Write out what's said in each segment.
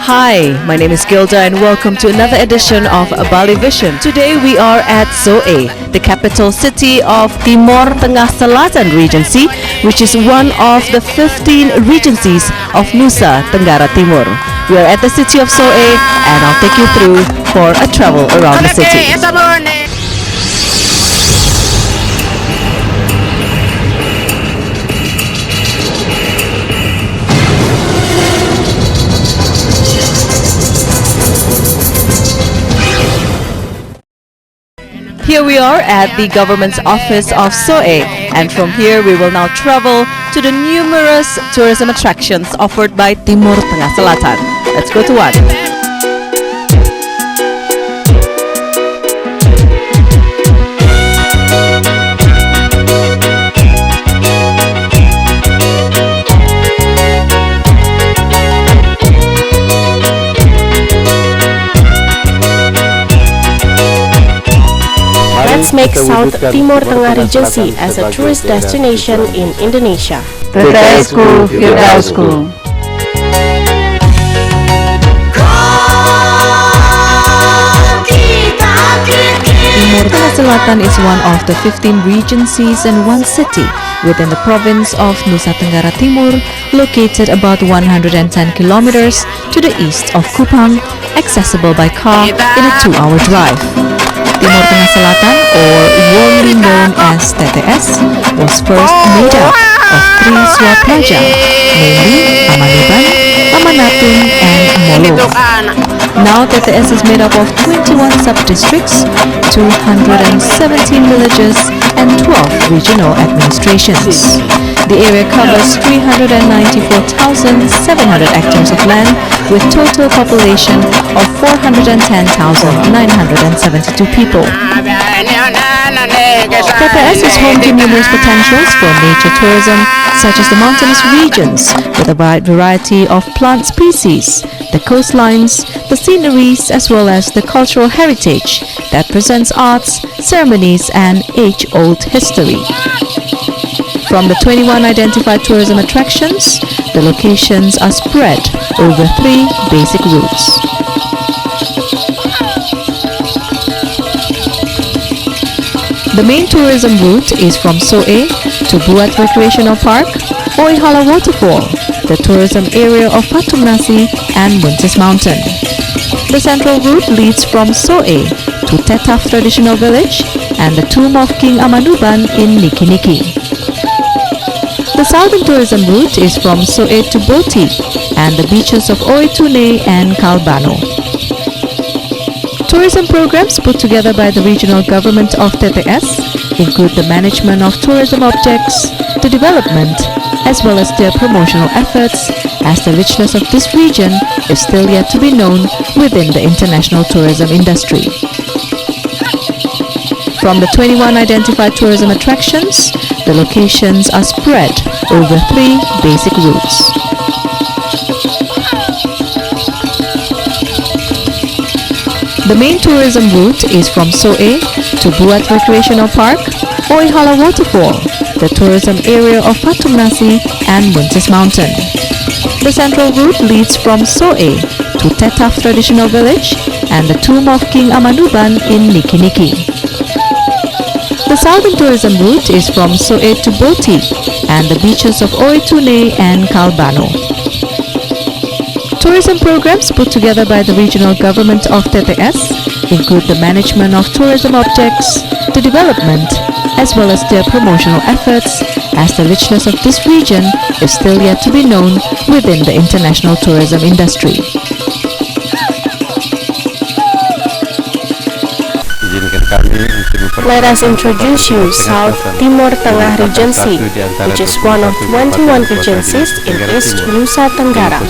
Hi, my name is Gilda and welcome to another edition of Bali Vision. Today we are at Soe, the capital city of Timor Tengah Selatan Regency, which is one of the 15 regencies of Nusa Tenggara Timur. We are at the city of Soe and I'll take you through for a travel around the city. Here we are at the government's office of Soe, and from here we will now travel to the numerous tourism attractions offered by Timur Tengah Selatan. Let's go to one. Let's make South Timur Tengah Regency as a tourist destination in Indonesia. TTS-ku, Firdausku. Timur Tengah Selatan is one of the 15 regencies and one city within the province of Nusa Tenggara Timur, located about 110 kilometers to the east of Kupang, accessible by car in a 2-hour drive. Timur Tengah Selatan, or warmly known as TTS, was first made up of 3 swap raja, namely Amanuban, Amanatun, and Molo. Now TTS is made up of 21 sub-districts, 217 villages, and 12 regional administrations. The area covers 394,700 hectares of land with total population of 410,972 people. TTS is home to numerous potentials for nature tourism, such as the mountainous regions with a wide variety of plant species, the coastlines, the sceneries, as well as the cultural heritage that presents arts, ceremonies, and age-old history. From the 21 identified tourism attractions, the locations are spread over 3 basic routes. The main tourism route is from Soe to Buat Recreational Park, Oihala Waterfall, the tourism area of Patung Nasi, and Muncis Mountain. The central route leads from Soe to Tetaf Traditional Village and the tomb of King Amanuban in Niki Niki. The southern tourism route is from Soe to Boti and the beaches of Oitune and Kalbano. Tourism programs put together by the regional government of TTS include the management of tourism objects, the development, as well as their promotional efforts, as the richness of this region is still yet to be known within the international tourism industry. From the 21 identified tourism attractions, the locations are spread over 3 basic routes. The main tourism route is from Soe to Buat Recreational Park, Oihala Waterfall, the tourism area of Patung Nasi, and Muncis Mountain. The central route leads from Soe to Tetaf Traditional Village and the tomb of King Amanuban in Niki Niki. The southern tourism route is from Soe to Boti and the beaches of Oitune and Kalbano. Tourism programs put together by the regional government of TTS include the management of tourism objects, the development, as well as their promotional efforts, as the richness of this region is still yet to be known within the international tourism industry. Let us introduce you South Timur Tengah Regency, which is one of 21 regencies in East Nusa Tenggara.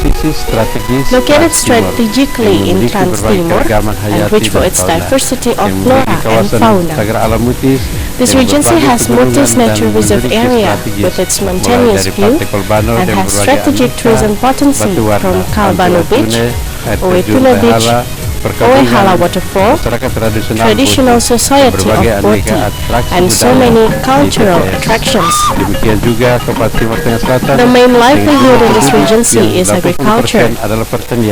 Located strategically in Trans Timur and rich for its diversity of flora and fauna. This regency has Mutis Nature Reserve area with its mountainous view and has strategic tourism potency from Kalbano Beach, Oitune Beach, Oehala Waterfall, traditional society of Boti, and so many cultural attractions. The main livelihood in this regency is agriculture.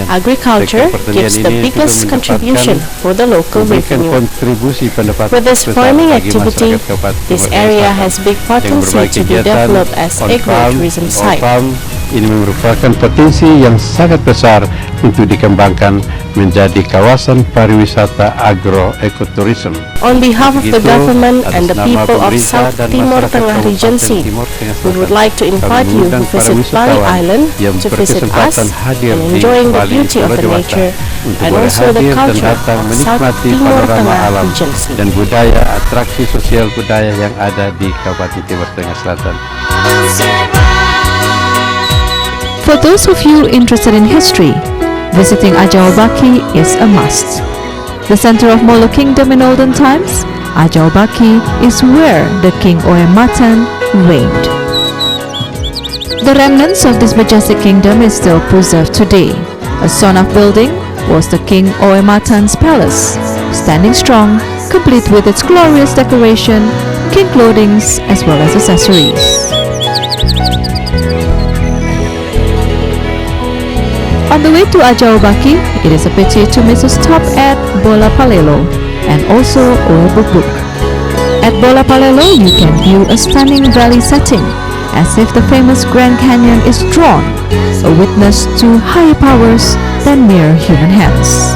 Agriculture gives the biggest contribution for the local revenue. With this farming activity, this area has big potency to be developed as agro-tourism site. Ini merupakan potensi yang sangat besar untuk dikembangkan menjadi kawasan pariwisata agro-ekoturism. On behalf of the government and the people of South Timur Tengah Regency, we would like to invite you who visit Bali Island to visit us and enjoying the beauty of the nature and also the culture of South Timur Tengah Regency. Dan budaya, atraksi sosial budaya yang ada di Kabupaten Timur Tengah Selatan. For those of you interested in history, visiting Ajau Baki is a must. The center of Molo Kingdom in olden times, Ajau Baki is where the King Oematan reigned. The remnants of this majestic kingdom is still preserved today. A sonaf building was the King Oematan's palace, standing strong, complete with its glorious decoration, king clothings as well as accessories. On the way to Ajau Baki, it is a pity to miss a stop at Bola Palelo and also Oel Buk. At Bola Palelo, you can view a stunning valley setting, as if the famous Grand Canyon is drawn, a witness to higher powers than mere human hands.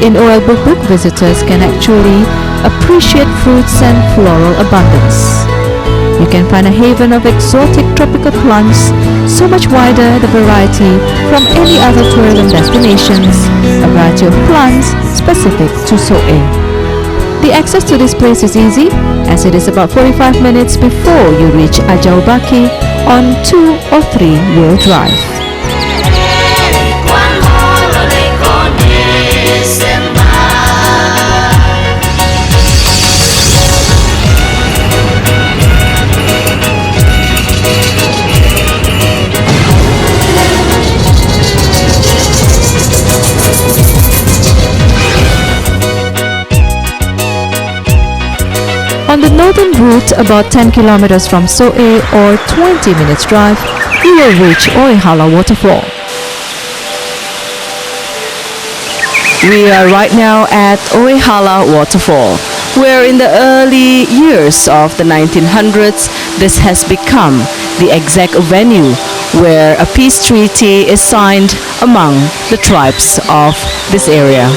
In Oel Buk, visitors can actually appreciate fruits and floral abundance. You can find a haven of exotic tropical plants, so much wider the variety from any other tourism destinations, a variety of plants specific to Soe. The access to this place is easy, as it is about 45 minutes before you reach Ajau Baki on 2 or 3-wheel drive. On the northern route, about 10 kilometers from Soe or 20 minutes drive, you will reach Oehala Waterfall. We are right now at Oehala Waterfall, where in the early years of the 1900s, this has become the exact venue where a peace treaty is signed among the tribes of this area.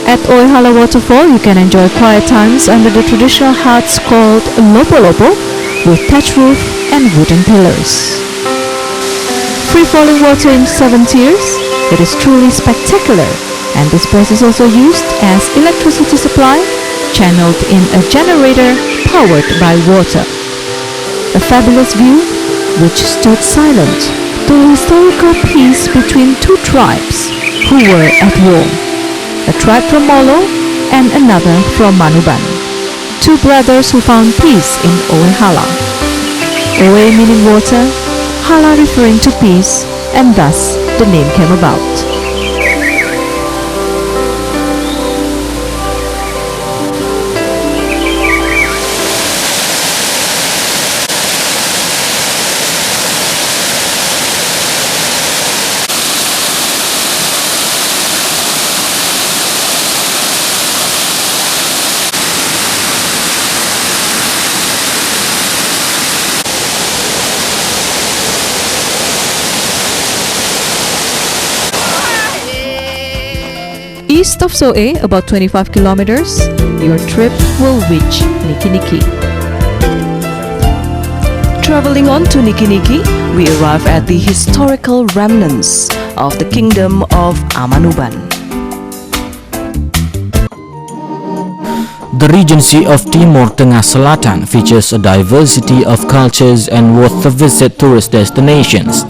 At Oehala Waterfall, you can enjoy quiet times under the traditional huts called lopo-lopo with thatch roof and wooden pillars. Free-falling water in 7 tiers, it is truly spectacular, and this place is also used as electricity supply, channeled in a generator powered by water. A fabulous view which stood silent to a historical peace between 2 tribes who were at war. A tribe from Molo and another from Manuban. 2 brothers who found peace in Oehala. Oe meaning water, Hala referring to peace, and thus the name came about. East of Soe, about 25 kilometers, your trip will reach Niki Niki. Traveling on to Niki Niki, we arrive at the historical remnants of the Kingdom of Amanuban. The Regency of Timur Tengah Selatan features a diversity of cultures and worth to visit tourist destinations.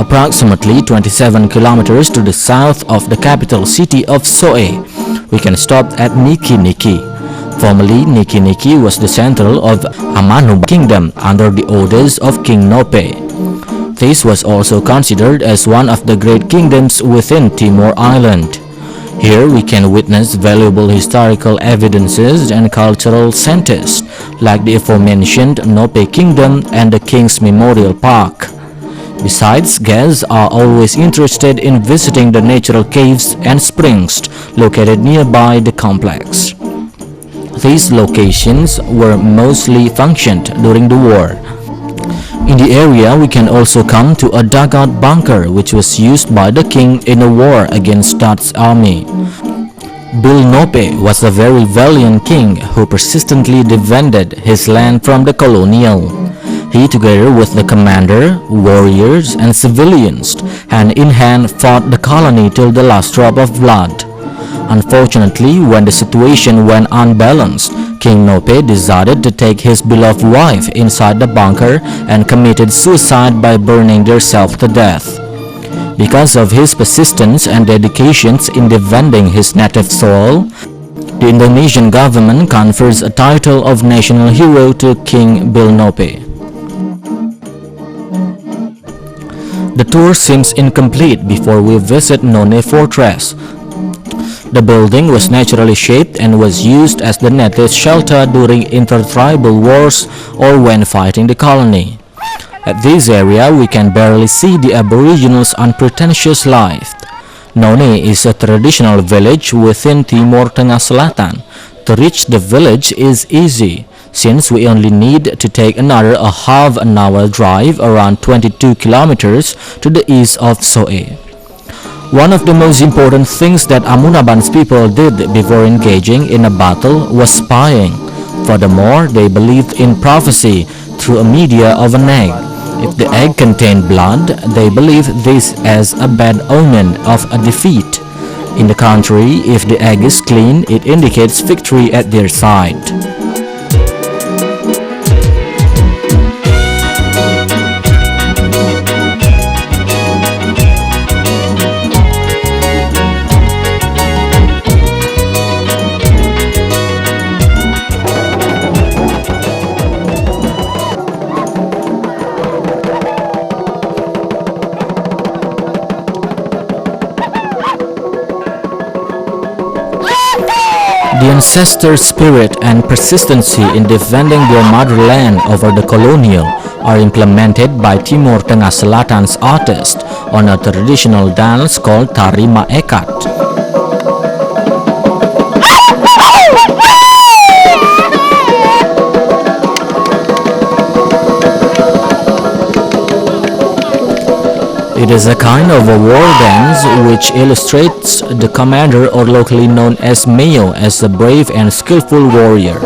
Approximately 27 kilometers to the south of the capital city of Soe, we can stop at Niki Niki. Formerly, Niki Niki was the central of Amanuban Kingdom under the orders of King Nope. This was also considered as one of the great kingdoms within Timor Island. Here we can witness valuable historical evidences and cultural centers like the aforementioned Nope Kingdom and the King's Memorial Park. Besides, guests are always interested in visiting the natural caves and springs located nearby the complex. These locations were mostly functioned during the war. In the area, we can also come to a dugout bunker which was used by the king in a war against Dutch army. Bill Nope was a very valiant king who persistently defended his land from the colonial. He, together with the commander, warriors, and civilians, hand in hand fought the colony till the last drop of blood. Unfortunately, when the situation went unbalanced, King Nope decided to take his beloved wife inside the bunker and committed suicide by burning herself to death. Because of his persistence and dedications in defending his native soil, the Indonesian government confers a title of national hero to King Bill Nope. The tour seems incomplete before we visit None Fortress. The building was naturally shaped and was used as the native shelter during intertribal wars or when fighting the colony. At this area, we can barely see the Aboriginals' unpretentious life. None is a traditional village within Timor Tengah Selatan. To reach the village is easy, since we only need to take another half an hour drive around 22 kilometers to the east of Soe. One of the most important things that Amunaban's people did before engaging in a battle was spying. Furthermore, they believed in prophecy through a media of an egg. If the egg contained blood, they believed this as a bad omen of a defeat. In the contrary, if the egg is clean, it indicates victory at their side. The ancestor spirit and persistency in defending their motherland over the colonial are implemented by Timor Tengah Selatan's artists on a traditional dance called Tari Maekat. It is a kind of a war dance which illustrates the commander, or locally known as Mayo, as a brave and skillful warrior.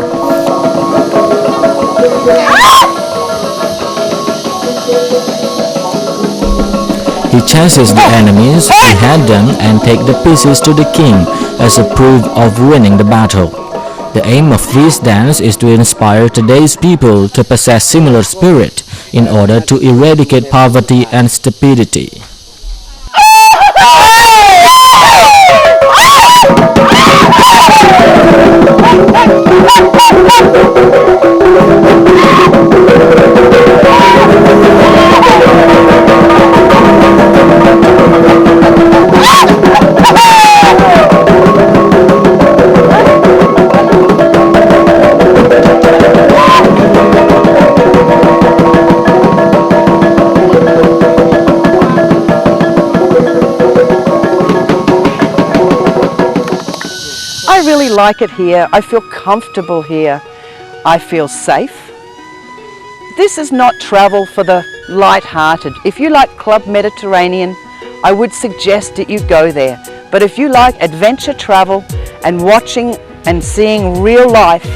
He chases the enemies, behead them, and take the pieces to the king as a proof of winning the battle. The aim of this dance is to inspire today's people to possess similar spirit in order to eradicate poverty and stupidity. I really like it here. I feel comfortable here. I feel safe. This is not travel for the light-hearted. If you like Club Mediterranean, I would suggest that you go there. But if you like adventure travel and watching and seeing real life,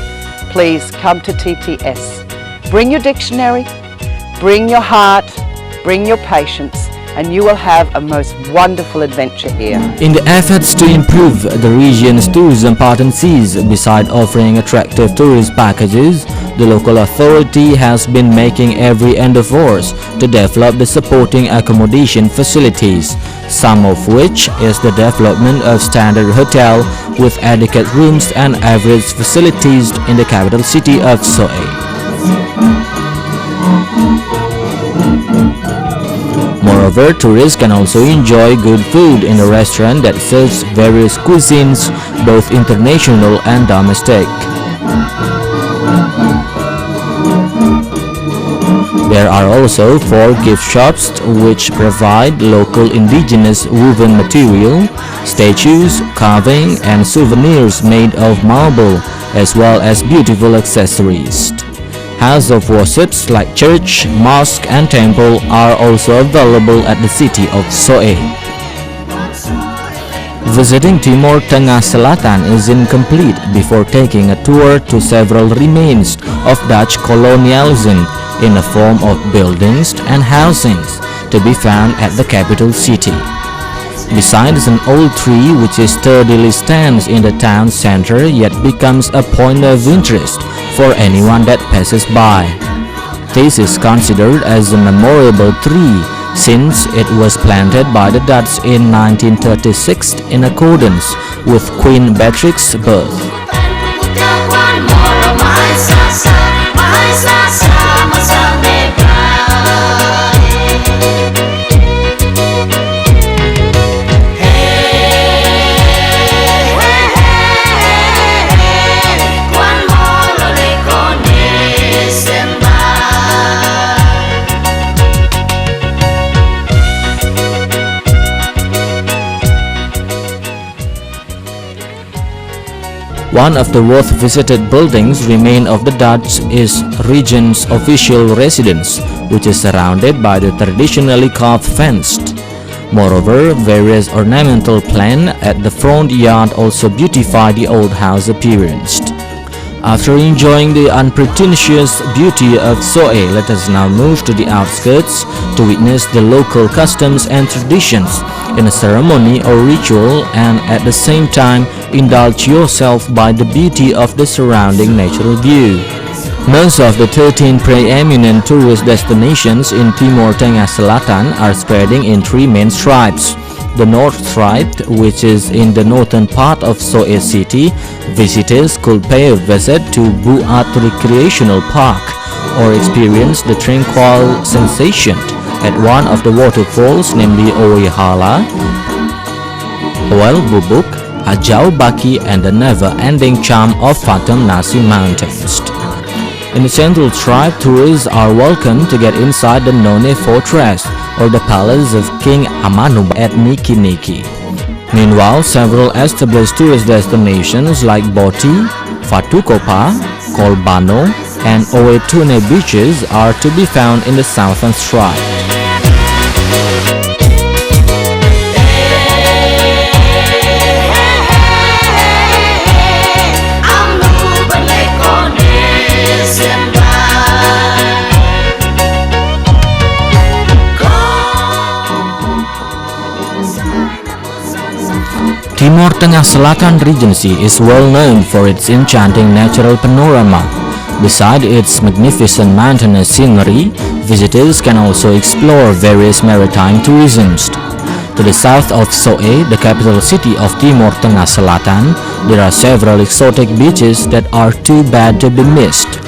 please come to TTS. Bring your dictionary, bring your heart, bring your patience, and you will have a most wonderful adventure here. In the efforts to improve the region's tourism potencies, beside offering attractive tourist packages, the local authority has been making every endeavors to develop the supporting accommodation facilities, some of which is the development of standard hotel with adequate rooms and average facilities in the capital city of Soe. Moreover, tourists can also enjoy good food in a restaurant that serves various cuisines, both international and domestic. There are also 4 gift shops which provide local indigenous woven material, statues, carving, and souvenirs made of marble, as well as beautiful accessories. House of worships like church, mosque, and temple are also available at the city of Soe. Visiting Timur Tengah Selatan is incomplete before taking a tour to several remains of Dutch colonialism in the form of buildings and housings to be found at the capital city. Besides an old tree which sturdily stands in the town center yet becomes a point of interest for anyone that passes by. This is considered as a memorable tree since it was planted by the Dutch in 1936 in accordance with Queen Beatrix's birth. One of the worth visited buildings remain of the Dutch is Regent's official residence, which is surrounded by the traditionally carved fence. Moreover, various ornamental plants at the front yard also beautify the old house appearance. After enjoying the unpretentious beauty of Soe, let us now move to the outskirts to witness the local customs and traditions in a ceremony or ritual, and at the same time indulge yourself by the beauty of the surrounding natural view. Most of the 13 preeminent tourist destinations in Timur Tengah Selatan are spreading in 3 main stripes. The North Stripe, which is in the northern part of Soe City, visitors could pay a visit to Buat Recreational Park or experience the tranquil sensation at one of the waterfalls, namely Oihala, Oel Bubuk, Ajau Baki, and the never-ending charm of Fatum Nasi Mountains. In the Central Stripe, tourists are welcome to get inside the None Fortress or the Palace of King Amanuban at Niki Niki. Meanwhile, several established tourist destinations like Boti, Fatukopa, Kolbano, and Oetune beaches are to be found in the Southern Stripe. Timur Tengah Selatan Regency is well known for its enchanting natural panorama. Beside its magnificent mountainous scenery, visitors can also explore various maritime tourisms. To the south of Soe, the capital city of Timur Tengah Selatan, there are several exotic beaches that are too bad to be missed.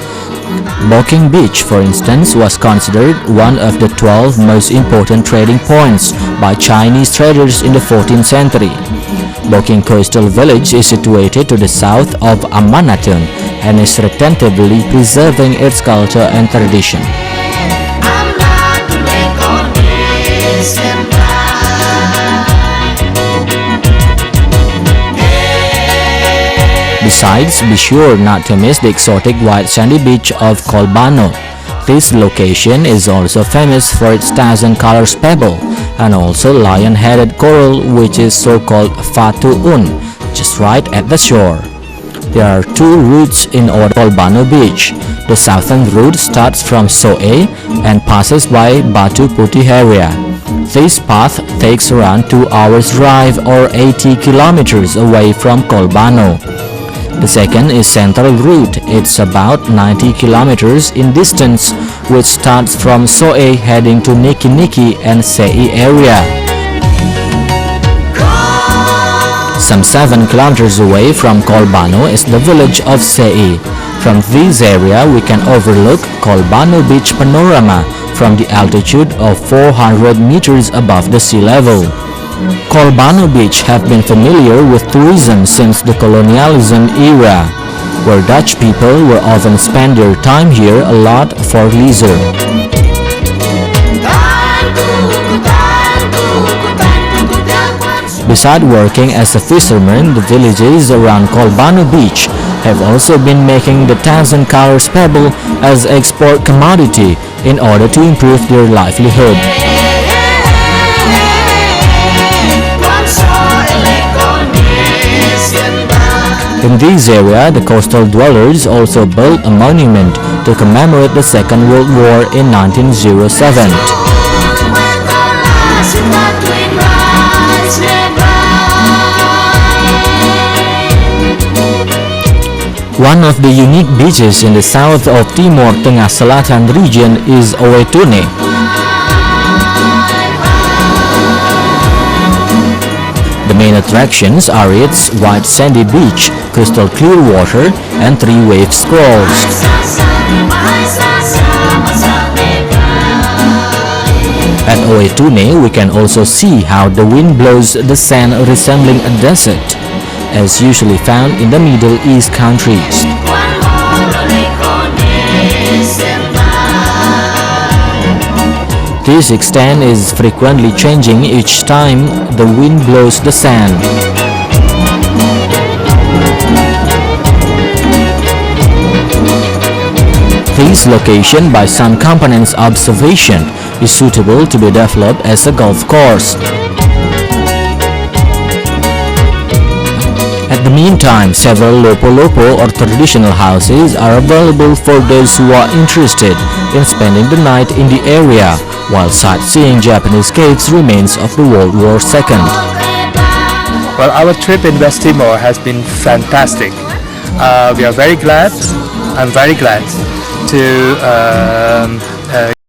Boking Beach, for instance, was considered one of the 12 most important trading points by Chinese traders in the 14th century. Boking Coastal Village is situated to the south of Amanatun and is retentively preserving its culture and tradition. Besides, be sure not to miss the exotic white sandy beach of Kolbano. This location is also famous for its thousand colors pebble and also lion-headed coral, which is so-called Fatuun, just right at the shore. There are 2 routes in Kolbano Beach. The southern route starts from Soe and passes by Batu Putih area. This path takes around 2 hours drive or 80 kilometers away from Kolbano. The second is Central Route. It's about 90 kilometers in distance, which starts from Soe heading to Niki Niki and Sei area. Some 7 kilometers away from Kolbano is the village of Sei. From this area we can overlook Kolbano Beach panorama from the altitude of 400 meters above the sea level. Kolbano Beach have been familiar with tourism since the colonialism era, where Dutch people will often spend their time here a lot for leisure. Beside working as a fisherman, the villages around Kolbano Beach have also been making the thousand colors pebble as export commodity in order to improve their livelihood. In this area, the coastal dwellers also built a monument to commemorate the Second World War in 1907. One of the unique beaches in the south of Timur Tengah Selatan region is Owetune. The main attractions are its white sandy beach, crystal clear water, and 3 wave scrolls. At Owetune, we can also see how the wind blows the sand resembling a desert, as usually found in the Middle East countries. This extent is frequently changing each time the wind blows the sand. This location, by some components observation, is suitable to be developed as a golf course. At the meantime, several lopo-lopo or traditional houses are available for those who are interested in spending the night in the area, while sightseeing Japanese caves remains of the World War II. Well, our trip in West Timor has been fantastic. I'm very glad to